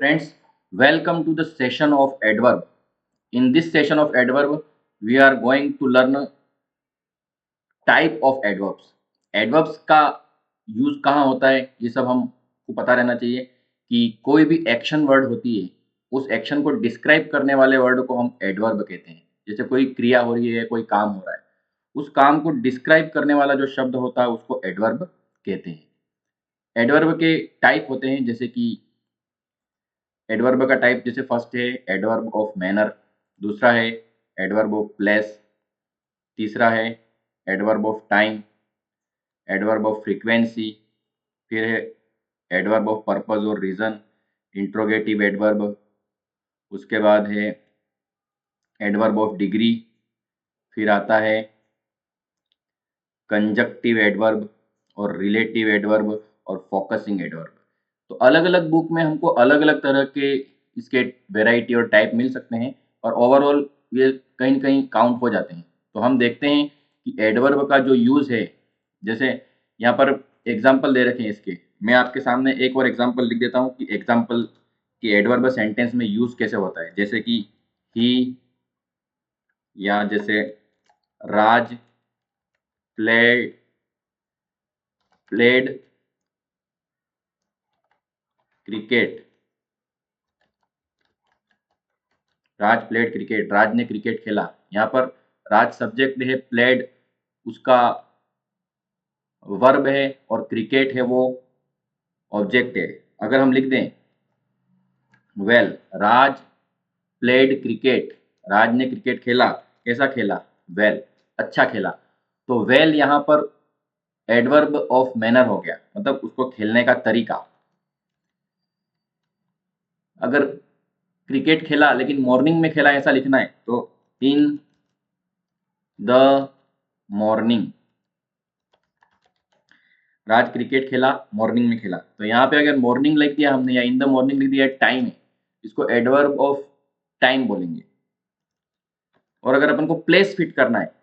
Friends, welcome to the session of adverb. In this session of adverb, we are going to learn type of adverbs. Adverbs का use कहाँ होता है ये सब हमको पता रहना चाहिए कि कोई भी एक्शन वर्ड होती है उस एक्शन को डिस्क्राइब करने वाले वर्ड को हम एडवर्ब कहते हैं। जैसे कोई क्रिया हो रही है, कोई काम हो रहा है, उस काम को डिस्क्राइब करने वाला जो शब्द होता है उसको एडवर्ब कहते हैं। एडवर्ब के टाइप होते हैं, जैसे कि एडवर्ब का टाइप जैसे फर्स्ट है एडवर्ब ऑफ मैनर, दूसरा है एडवर्ब ऑफ प्लेस, तीसरा है adverb of time, adverb of frequency, फिर है एडवर्ब ऑफ पर्पस और रीजन, इंट्रोगेटिव एडवर्ब, उसके बाद है एडवर्ब ऑफ डिग्री, फिर आता है कंजक्टिव एडवर्ब और रिलेटिव एडवर्ब और फोकसिंग एडवर्ब। तो अलग अलग बुक में हमको अलग अलग तरह के इसके वेराइटी और टाइप मिल सकते हैं और ओवरऑल ये कहीं न कहीं काउंट हो जाते हैं। तो हम देखते हैं कि एडवर्ब का जो यूज़ है, जैसे यहाँ पर एग्जाम्पल दे रखे हैं इसके, मैं आपके सामने एक और एग्जाम्पल लिख देता हूँ कि एग्जाम्पल कि एडवर्ब सेंटेंस में यूज़ कैसे होता है। जैसे कि ही, या जैसे राज प्लेड क्रिकेट, राज प्लेड क्रिकेट, राज ने क्रिकेट खेला। यहाँ पर राज सब्जेक्ट है, प्लेड उसका वर्ब है और क्रिकेट है वो ऑब्जेक्ट है। अगर हम लिख दें वेल राज प्लेड क्रिकेट, राज ने क्रिकेट खेला, कैसा खेला, वेल अच्छा खेला, तो वेल यहाँ पर एडवर्ब ऑफ मैनर हो गया, मतलब उसको खेलने का तरीका। अगर क्रिकेट खेला लेकिन मॉर्निंग में खेला ऐसा लिखना है तो इन द मॉर्निंग, राज क्रिकेट खेला मॉर्निंग में खेला। तो यहाँ पे अगर मॉर्निंग लिख दिया हमने या इन द मॉर्निंग लिख दिया, टाइम है, इसको एडवर्ब ऑफ टाइम बोलेंगे। और अगर अपन को प्लेस फिट करना है,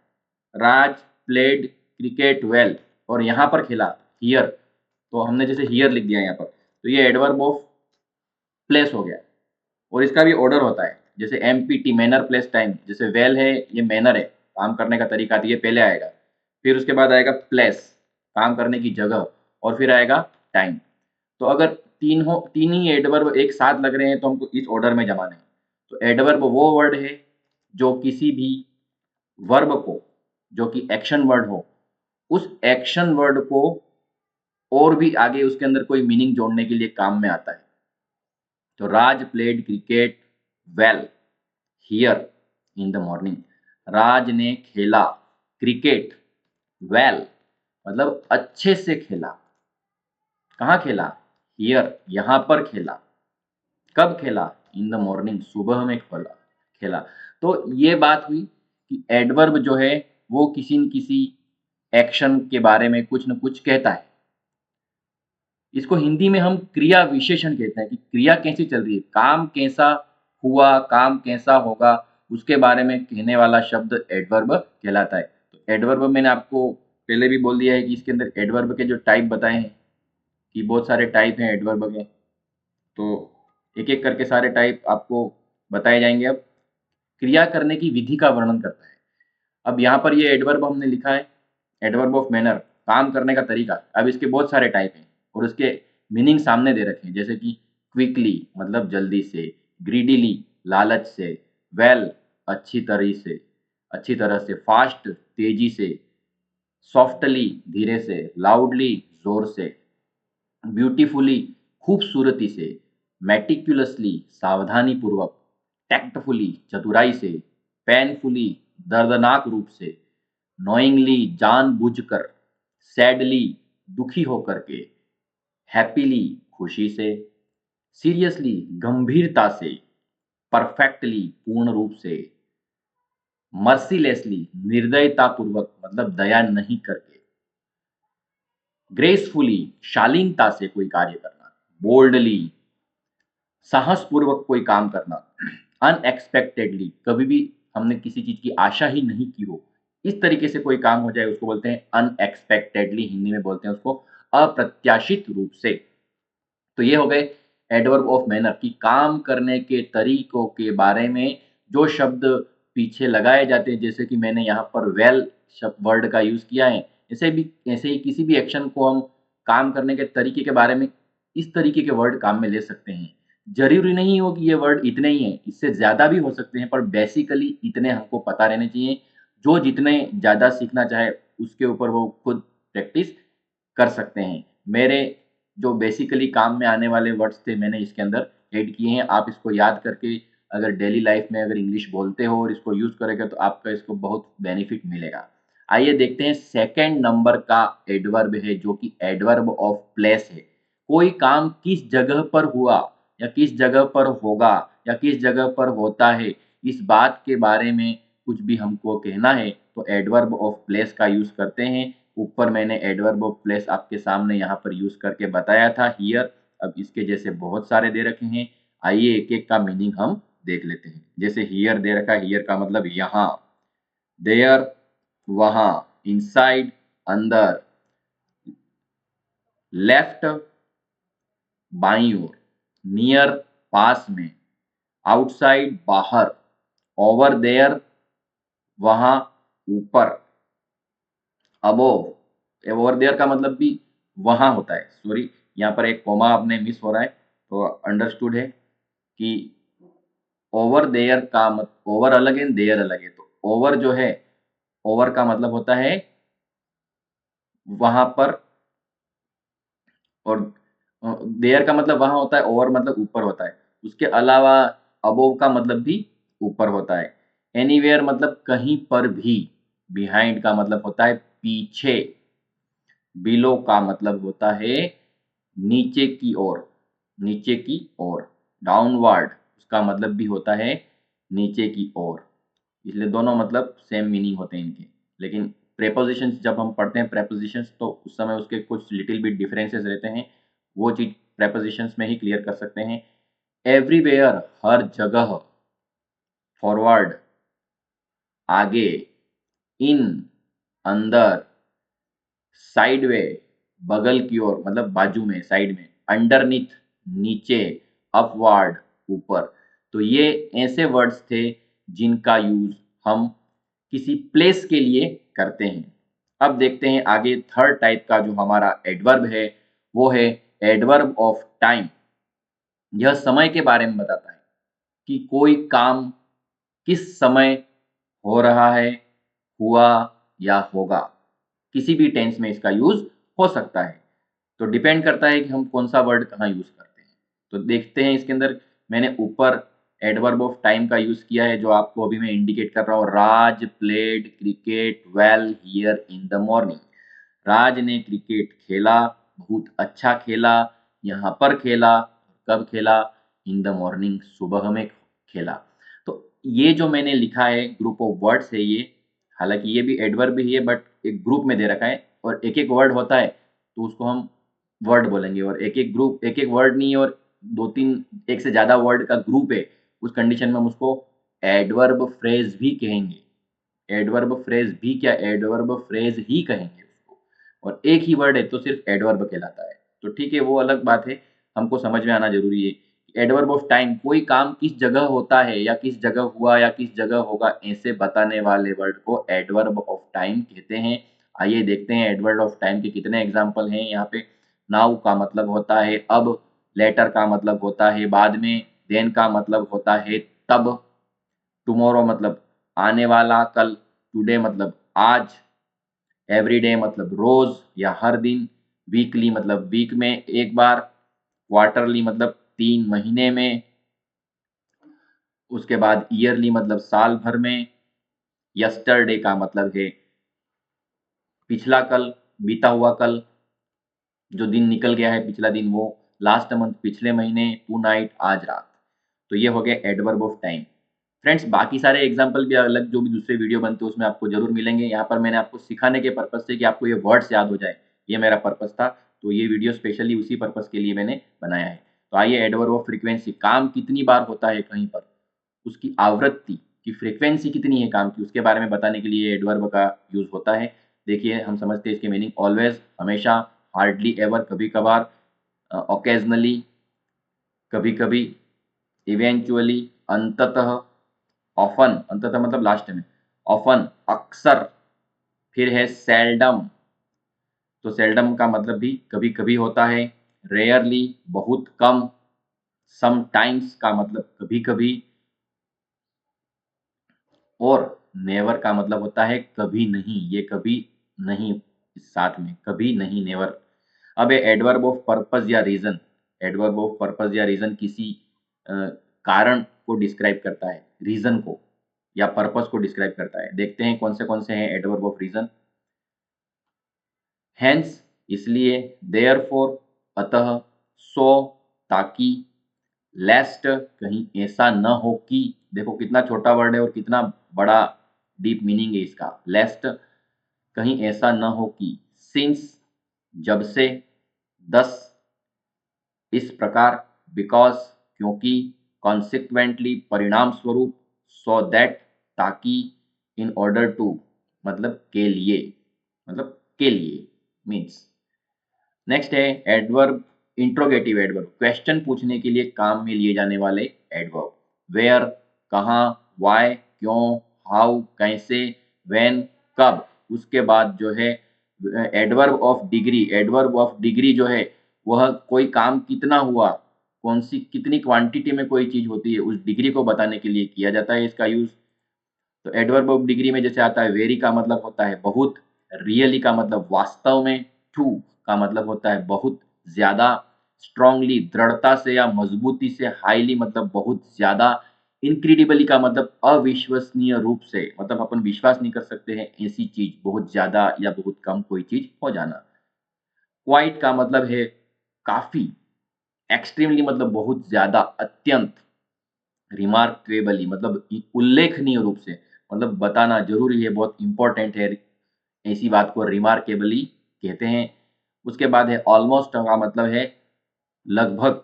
राज प्लेड क्रिकेट वेल और यहाँ पर खेला हियर, तो हमने जैसे हियर लिख दिया यहाँ पर, तो ये एडवर्ब ऑफ प्लेस हो गया। और इसका भी ऑर्डर होता है, जैसे MPT मैनर प्लेस टाइम, जैसे वेल है ये मैनर है, काम करने का तरीका, तो ये पहले आएगा, फिर उसके बाद आएगा प्लेस काम करने की जगह, और फिर आएगा टाइम। तो अगर तीन ही एडवर्ब एक साथ लग रहे हैं तो हमको इस ऑर्डर में जमाना है। तो एडवर्ब वो वर्ड है जो किसी भी वर्ब को, जो कि एक्शन वर्ड हो, उस एक्शन वर्ड को और भी आगे उसके अंदर कोई मीनिंग जोड़ने के लिए काम में आता है। तो Raj played cricket well here in the morning, Raj ने खेला क्रिकेट वेल मतलब अच्छे से खेला। कहाँ खेला, हियर यहाँ पर खेला। कब खेला, इन द मॉर्निंग सुबह में खेला। तो ये बात हुई कि एडवर्ब जो है वो किसी न किसी एक्शन के बारे में कुछ न कुछ कहता है। इसको हिंदी में हम क्रिया विशेषण कहते हैं कि क्रिया कैसी चल रही है, काम कैसा हुआ, काम कैसा होगा, उसके बारे में कहने वाला शब्द एडवर्ब कहलाता है। तो एडवर्ब मैंने आपको पहले भी बोल दिया है कि इसके अंदर एडवर्ब के जो टाइप बताए हैं कि बहुत सारे टाइप हैं एडवर्ब के, तो एक एक करके सारे टाइप आपको बताए जाएंगे। अब क्रिया करने की विधि का वर्णन करता है। अब यहाँ पर ये एडवर्ब हमने लिखा है एडवर्ब ऑफ मैनर, काम करने का तरीका। अब इसके बहुत सारे टाइप हैं और उसके मीनिंग सामने दे रखे हैं, जैसे कि क्विकली मतलब जल्दी से, ग्रीडीली लालच से, वेल अच्छी तरह से, फास्ट तेजी से, सॉफ्टली धीरे से, लाउडली जोर से, ब्यूटीफुली खूबसूरती से, मेटिकुलसली सावधानी पूर्वक, टैक्टफुली चतुराई से, पेनफुली दर्दनाक रूप से, नोइंगली जानबूझकर, सैडली दुखी होकर के, हैप्पीली खुशी से, सीरियसली गंभीरता से, परफेक्टली पूर्ण रूप से, मर्सीलेसली निर्दयता पूर्वक मतलब दया नहीं करके, ग्रेसफुली शालीनता से कोई कार्य करना, बोल्डली साहसपूर्वक कोई काम करना, अनएक्सपेक्टेडली कभी भी हमने किसी चीज की आशा ही नहीं की हो, इस तरीके से कोई काम हो जाए उसको बोलते हैं अनएक्सपेक्टेडली, हिंदी में बोलते हैं उसको अप्रत्याशित रूप से। तो ये हो गए एडवर्ब ऑफ मैनर की काम करने के तरीकों के बारे में जो शब्द पीछे लगाए जाते हैं, जैसे कि मैंने यहाँ पर वेल वर्ड का यूज किया है, ऐसे ही किसी भी एक्शन को हम काम करने के तरीके के बारे में इस तरीके के वर्ड काम में ले सकते हैं। जरूरी नहीं हो कि ये वर्ड इतने ही हैं, इससे ज़्यादा भी हो सकते हैं, पर बेसिकली इतने हमको पता रहने चाहिए। जो जितने ज़्यादा सीखना चाहे उसके ऊपर वो खुद प्रैक्टिस कर सकते हैं। मेरे जो बेसिकली काम में आने वाले वर्ड्स थे मैंने इसके अंदर ऐड किए हैं। आप इसको याद करके अगर डेली लाइफ में अगर इंग्लिश बोलते हो और इसको यूज़ करेंगे तो आपका इसको बहुत बेनिफिट मिलेगा। आइए देखते हैं सेकंड नंबर का एडवर्ब है जो कि एडवर्ब ऑफ प्लेस है। कोई काम किस जगह पर हुआ या किस जगह पर होगा या किस जगह पर होता है, इस बात के बारे में कुछ भी हमको कहना है तो एडवर्ब ऑफ प्लेस का यूज़ करते हैं। ऊपर मैंने एडवर्ब ऑफ प्लेस आपके सामने यहाँ पर यूज़ करके बताया था हियर। अब इसके जैसे बहुत सारे दे रखे हैं। आइए एक-एक का मीनिंग हम देख लेते हैं। जैसे हियर दे रखा है, हियर का मतलब यहाँ, देयर वहाँ, इनसाइड अंदर, लेफ्ट बाईं ओर, नियर पास में, आउटसाइड बाहर, ओवर देयर वहाँ ऊपर, अबोव ओवर देयर का मतलब भी वहाँ होता है। सॉरी, यहाँ पर एक कोमा आपने मिस हो रहा है, तो अंडरस्टूड है कि ओवर देयर का मत ओवर अलग है, देयर अलग है। तो ओवर जो है, ओवर का मतलब होता है वहाँ पर, और देयर का मतलब वहाँ होता है, ओवर मतलब ऊपर होता है। उसके अलावा अबोव का मतलब भी ऊपर होता है। एनीवेयर मतलब कहीं पर भी। बिहाइंड का मतलब होता है पीछे। बिलो का मतलब होता है नीचे की ओर, नीचे की ओर। डाउनवर्ड उसका मतलब भी होता है नीचे की ओर। इसलिए दोनों मतलब सेम मीनिंग होते हैं इनके। लेकिन प्रेपोजिशंस जब हम पढ़ते हैं प्रेपोजिशंस तो उस समय उसके कुछ लिटिल बिट डिफरेंसेस रहते हैं। वो चीज़ प्रेपोजिशंस में ही क्लियर कर सकते हैं। एवरीवेयर हर जगह, फॉरवर्ड आगे, इन अंदर, साइडवे बगल की ओर मतलब बाजू में, साइड में, अंडरनीथ नीचे, अपवार्ड ऊपर। तो ये ऐसे वर्ड्स थे जिनका यूज हम किसी प्लेस के लिए करते हैं। अब देखते हैं आगे थर्ड टाइप का जो हमारा एडवर्ब है वो है एडवर्ब ऑफ टाइम। यह समय के बारे में बताता है कि कोई काम किस समय हो रहा है, हुआ या होगा। किसी भी टेंस में इसका यूज हो सकता है। तो डिपेंड करता है कि हम कौन सा वर्ड कहाँ यूज करते हैं। तो देखते हैं इसके अंदर मैंने ऊपर एडवर्ब ऑफ टाइम का यूज किया है जो आपको अभी मैं इंडिकेट कर रहा हूँ। Raj played cricket well here in the morning. Raj ने क्रिकेट खेला, बहुत अच्छा खेला, यहाँ पर खेला, कब खेला, इन द मॉर्निंग सुबह में खेला। तो ये जो मैंने लिखा है ग्रुप ऑफ वर्ड्स है ये, हालांकि ये भी एडवर्ब ही है बट एक ग्रुप में दे रखा है और एक एक वर्ड होता है तो उसको हम वर्ड बोलेंगे। और एक एक ग्रुप, एक एक वर्ड नहीं और दो तीन एक से ज़्यादा वर्ड का ग्रुप है, उस कंडीशन में हम उसको एडवर्ब फ्रेज भी कहेंगे। एडवर्ब फ्रेज भी क्या, एडवर्ब फ्रेज ही कहेंगे उसको। और एक ही वर्ड है तो सिर्फ एडवर्ब कहलाता है। तो ठीक है, वो अलग बात है, हमको समझ में आना जरूरी है। एडवर्ब ऑफ टाइम कोई काम किस जगह होता है या किस जगह हुआ या किस जगह होगा ऐसे बताने वाले वर्ड को एडवर्ब ऑफ टाइम कहते हैं। आइए देखते हैं एडवर्ब ऑफ टाइम के कितने एग्जाम्पल हैं यहाँ पे। नाउ का मतलब होता है अब, लेटर का मतलब होता है बाद में, देन का मतलब होता है तब, टुमारो मतलब आने वाला कल, टुडे मतलब आज, एवरीडे मतलब रोज या हर दिन, वीकली मतलब वीक में एक बार, क्वार्टरली मतलब 3 महीने में, उसके बाद ईयरली मतलब साल भर में, यस्टरडे का मतलब है पिछला कल, बीता हुआ कल, जो दिन निकल गया है पिछला दिन वो, लास्ट मंथ पिछले महीने, टू नाइट आज रात। तो ये हो गया एडवर्ब ऑफ टाइम। फ्रेंड्स बाकी सारे एग्जाम्पल भी अलग जो भी दूसरे वीडियो बनते हैं उसमें आपको जरूर मिलेंगे। यहाँ पर मैंने आपको सिखाने के पर्पज से कि आपको ये वर्ड्स याद हो जाए, ये मेरा पर्पज था। तो ये वीडियो स्पेशली उसी पर्पज के लिए मैंने बनाया है। तो आइए एडवर्ब ऑफ फ्रीक्वेंसी, काम कितनी बार होता है कहीं पर, उसकी आवृत्ति की फ्रीक्वेंसी कितनी है काम की, उसके बारे में बताने के लिए एडवर्ब का यूज होता है। देखिए हम समझते हैं इसके मीनिंग। ऑलवेज हमेशा, हार्डली एवर कभी कभार, ओकेजनली, कभी कभी, इवेंचुअली, अंततः, ऑफन, अंततः मतलब लास्ट में, ऑफन अक्सर, फिर है सेल्डम, तो सेल्डम का मतलब भी कभी कभी होता है, रेयरली बहुत कम, समटाइम्स का मतलब कभी कभी, और नेवर का मतलब होता है कभी नहीं, ये कभी नहीं, इस साथ में कभी नहीं, नेवर। अब है एडवर्ब ऑफ पर्पस या रीजन। एडवर्ब ऑफ पर्पस या रीजन किसी कारण को डिस्क्राइब करता है, रीजन को या पर्पस को डिस्क्राइब करता है। देखते हैं कौन से हैं एडवर्ब ऑफ रीजन। हेंस इसलिए, देयरफॉर अतः, सो ताकि, लेस्ट कहीं ऐसा न हो कि, देखो कितना छोटा वर्ड है और कितना बड़ा डीप मीनिंग है इसका। लेस्ट कहीं ऐसा न हो कि, सिंस जब से, दस इस प्रकार, बिकॉज क्योंकि, कॉन्सिक्वेंटली परिणाम स्वरूप, सो दैट ताकि, इन ऑर्डर टू मतलब के लिए, मतलब के लिए मीन्स। नेक्स्ट है एडवर्ब, इंट्रोगेटिव एडवर्ब, क्वेश्चन पूछने के लिए काम में लिए जाने वाले एडवर्ब। वेयर कहाँ, वाई क्यों, हाउ कैसे, व्हेन कब। उसके बाद जो है adverb of degree. Adverb of degree जो है वह कोई काम कितना हुआ, कौन सी कितनी क्वांटिटी में कोई चीज होती है, उस डिग्री को बताने के लिए किया जाता है इसका यूज। तो एडवर्ब ऑफ डिग्री में जैसे आता है, वेरी का मतलब होता है बहुत, रियली का मतलब वास्तव में, ट्रू का मतलब होता है बहुत ज्यादा, स्ट्रांगली दृढ़ता से या मजबूती से, हाईली मतलब बहुत ज्यादा, इनक्रेडिबली का मतलब अविश्वसनीय रूप से, मतलब अपन विश्वास नहीं कर सकते हैं ऐसी चीज, बहुत ज्यादा या बहुत कम कोई चीज हो जाना। क्वाइट का मतलब है काफी, एक्सट्रीमली मतलब बहुत ज्यादा, अत्यंत, रिमार्केबली मतलब उल्लेखनीय रूप से, मतलब बताना जरूरी है, बहुत इंपॉर्टेंट है, ऐसी बात को रिमार्केबली कहते हैं। उसके बाद है ऑलमोस्ट का मतलब है लगभग,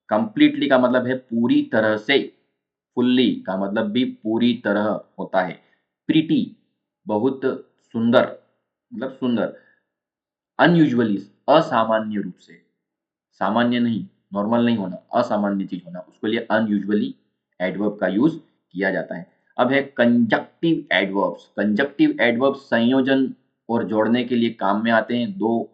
कंप्लीटली का मतलब है पूरी तरह से, फुल्ली का मतलब भी पूरी तरह होता है, प्रीटी बहुत सुंदर, मतलब सुंदर, अनयूजुअली असामान्य रूप से, सामान्य नहीं, नॉर्मल नहीं होना, असामान्य चीज होना, उसके लिए अनयूजुअली एडवर्ब का यूज किया जाता है। अब है कंजक्टिव एडवर्ब्स। कंजक्टिव एडवर्ब्स संयोजन और जोड़ने के लिए काम में आते हैं, दो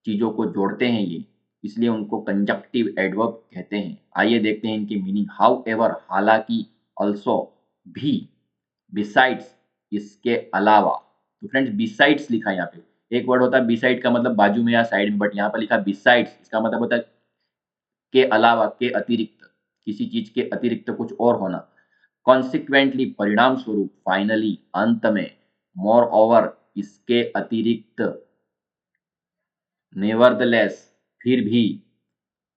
चीजों को जोड़ते हैं ये, इसलिए उनको कंजक्टिव एडवर्ब कहते हैं। आइए देखते हैं इनकी मीनिंग। हाउ एवर हालांकि, ऑल्सो भी, बिसाइड्स इसके अलावा। तो फ्रेंड्स बिसाइड्स लिखा है यहाँ पे, एक वर्ड होता है बिसाइड का मतलब बाजू में या साइड में, बट यहाँ पर लिखा बिसाइड्स, इसका मतलब होता है के अलावा, के अतिरिक्त, किसी चीज के अतिरिक्त कुछ और होना। कॉन्सिक्वेंटली परिणाम स्वरूप, फाइनली अंत में, मोर ओवर इसके अतिरिक्त, नेवरदलेस फिर भी,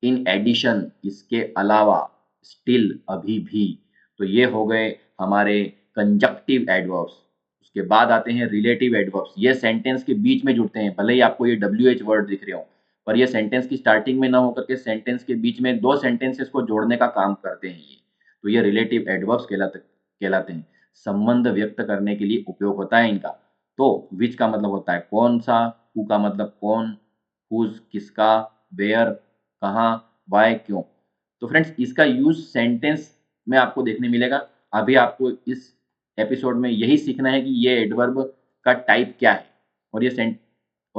इन एडिशन इसके अलावा, स्टिल अभी भी। तो ये हो गए हमारे कंजक्टिव एडवर्ब्स। उसके बाद आते हैं रिलेटिव एडवर्ब्स। ये सेंटेंस के बीच में जुड़ते हैं, भले ही आपको ये WH वर्ड दिख रहे हो, पर ये सेंटेंस की स्टार्टिंग में ना होकर के सेंटेंस के बीच में दो सेंटेंसेस को जोड़ने का काम करते हैं ये। तो ये रिलेटिव एडवर्ब्स कहलाते हैं। संबंध व्यक्त करने के लिए उपयोग होता है इनका। तो विच का मतलब होता है कौन सा, हु का मतलब कौन, हुज किसका, वेयर कहाँ, वाई क्यों। तो फ्रेंड्स इसका यूज सेंटेंस में आपको देखने मिलेगा। अभी आपको इस एपिसोड में यही सीखना है कि ये एडवर्ब का टाइप क्या है, और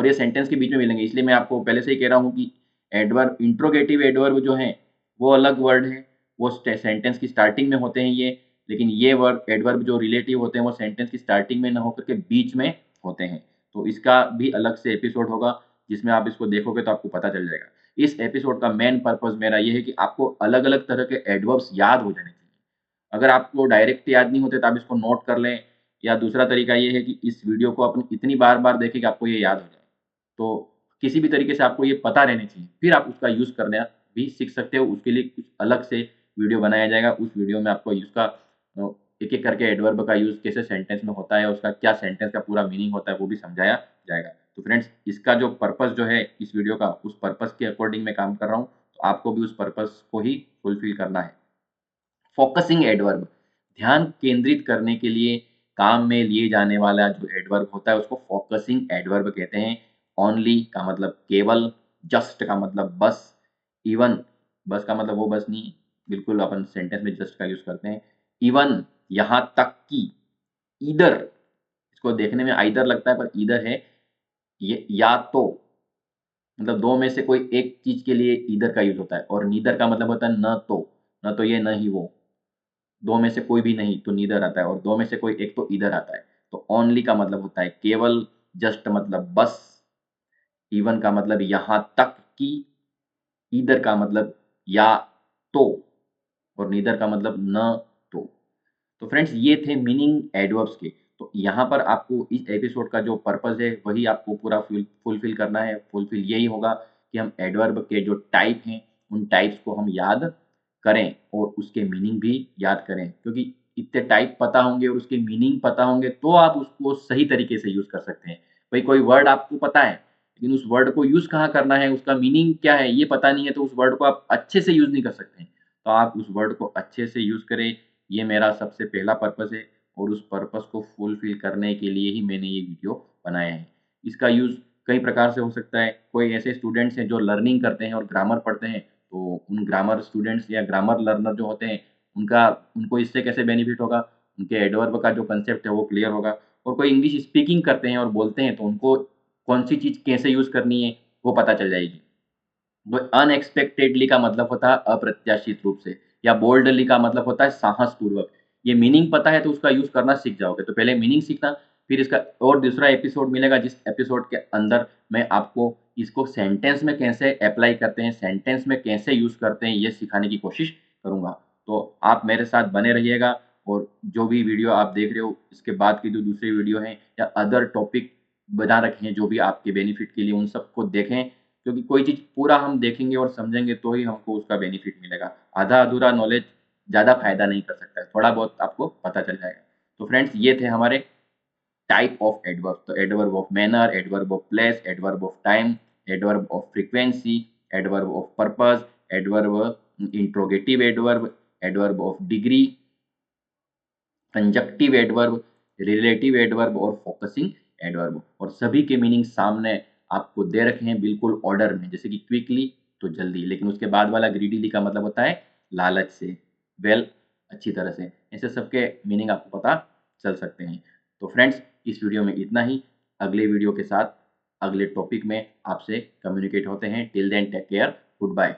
ये सेंटेंस के बीच में मिलेंगे। इसलिए मैं आपको पहले से ही कह रहा हूँ कि एडवर्ब, इंट्रोगेटिव एडवर्ब जो है वो अलग वर्ड है, वो सेंटेंस की स्टार्टिंग में होते हैं ये, लेकिन ये वर्ड एडवर्ब जो रिलेटिव होते हैं वो सेंटेंस की स्टार्टिंग में ना होकर के बीच में होते हैं। तो इसका भी अलग से एपिसोड होगा जिसमें आप इसको देखोगे तो आपको पता चल जाएगा। इस एपिसोड का मेन पर्पस मेरा ये है कि आपको अलग अलग तरह के एडवर्ब्स याद हो जाने चाहिए। अगर आपको डायरेक्ट याद नहीं होते तो आप इसको नोट कर लें, या दूसरा तरीका ये है कि इस वीडियो को अपन इतनी बार बार देखें कि आपको ये याद हो जाए। तो किसी भी तरीके से आपको ये पता रहना चाहिए, फिर आप उसका यूज़ करना भी सीख सकते हो। उसके लिए कुछ अलग से वीडियो बनाया जाएगा, उस वीडियो में आपको उसका एक एक करके एडवर्ब का यूज़ कैसे सेंटेंस में होता है, उसका क्या सेंटेंस का पूरा मीनिंग होता है वो भी समझाया जाएगा। तो फ्रेंड्स इसका जो पर्पस जो है इस वीडियो का, उस पर्पस के अकॉर्डिंग मैं काम कर रहा हूँ, तो आपको भी उस पर्पस को ही फुलफिल करना है। फोकसिंग एडवर्ब, ध्यान केंद्रित करने के लिए काम में लिए जाने वाला जो एडवर्ब होता है उसको फोकसिंग एडवर्ब कहते हैं। ओनली का मतलब केवल, जस्ट का मतलब बस, इवन बस का मतलब वो बस नहीं, बिल्कुल अपन सेंटेंस में जस्ट का यूज करते हैं। इवन, यहाँ तक कि, ईदर, इसको देखने में आइदर लगता है पर ईदर है, ये या तो, मतलब दो में से कोई एक चीज के लिए ईदर का यूज होता है। और नीदर का मतलब होता है न तो, न तो ये न ही वो, दो में से कोई भी नहीं तो नीदर आता है, और दो में से कोई एक तो ईदर आता है। तो ओनली का मतलब होता है केवल, जस्ट मतलब बस, इवन का मतलब यहाँ तक कि, ईदर का मतलब या तो, और नीदर का मतलब न तो। तो फ्रेंड्स ये थे मीनिंग एडवर्ब्स के। तो यहाँ पर आपको इस एपिसोड का जो पर्पस है वही आपको पूरा फुलफिल करना है। फुलफिल यही होगा कि हम एडवर्ब के जो टाइप हैं उन टाइप्स को हम याद करें और उसके मीनिंग भी याद करें, क्योंकि इतने टाइप पता होंगे और उसके मीनिंग पता होंगे तो आप उसको सही तरीके से यूज कर सकते हैं। भाई कोई वर्ड आपको पता है लेकिन उस वर्ड को यूज कहाँ करना है, उसका मीनिंग क्या है ये पता नहीं है, तो उस वर्ड को आप अच्छे से यूज नहीं कर सकते। तो आप उस वर्ड को अच्छे से यूज करें, ये मेरा सबसे पहला पर्पस है, और उस पर्पस को फुलफिल करने के लिए ही मैंने ये वीडियो बनाया है। इसका यूज़ कई प्रकार से हो सकता है। कोई ऐसे स्टूडेंट्स हैं जो लर्निंग करते हैं और ग्रामर पढ़ते हैं, तो उन ग्रामर स्टूडेंट्स या ग्रामर लर्नर जो होते हैं, उनका उनको इससे कैसे बेनिफिट होगा, उनके एडवर्ब का जो कंसेप्ट है वो क्लियर होगा। और कोई इंग्लिश स्पीकिंग करते हैं और बोलते हैं, तो उनको कौन-सी चीज़ कैसे यूज़ करनी है, वो पता चल जाएगी। वो अनएक्सपेक्टेडली का मतलब होता है अप्रत्याशित रूप से, या बोल्डली का मतलब होता है साहसपूर्वक। ये मीनिंग पता है तो उसका यूज़ करना सीख जाओगे। तो पहले मीनिंग सीखना, फिर इसका और दूसरा एपिसोड मिलेगा जिस एपिसोड के अंदर मैं आपको इसको सेंटेंस में कैसे अप्लाई करते हैं, सेंटेंस में कैसे यूज़ करते हैं, ये सिखाने की कोशिश करूँगा। तो आप मेरे साथ बने रहिएगा, और जो भी वीडियो आप देख रहे हो इसके बाद की जो दूसरी वीडियो हैं या अदर टॉपिक बना रखे हैं जो भी आपके बेनिफिट के लिए, उन सबको देखें, क्योंकि कोई चीज़ पूरा हम देखेंगे और समझेंगे तो ही हमको उसका बेनिफिट मिलेगा। आधा-अधूरा नॉलेज ज़्यादा फ़ायदा नहीं कर सकता है, थोड़ा बहुत आपको पता चल जाएगा। तो फ्रेंड्स ये थे हमारे टाइप ऑफ एडवर्ब। तो adverb of manner, adverb of place, adverb of time, adverb of frequency, adverb of purpose, adverb interrogative adverb, adverb of degree, conjunctive adverb, relative adverb और फोकसिंग एडवर्ब। और सभी के meaning सामने आपको दे रखे हैं बिल्कुल ऑर्डर में, जैसे कि क्विकली तो जल्दी, लेकिन उसके बाद वाला ग्रीडीली का मतलब होता है लालच से, वेल अच्छी तरह से। ऐसे सबके मीनिंग आपको पता चल सकते हैं। तो फ्रेंड्स इस वीडियो में इतना ही। अगले वीडियो के साथ अगले टॉपिक में आपसे कम्युनिकेट होते हैं। Till then take care, good bye.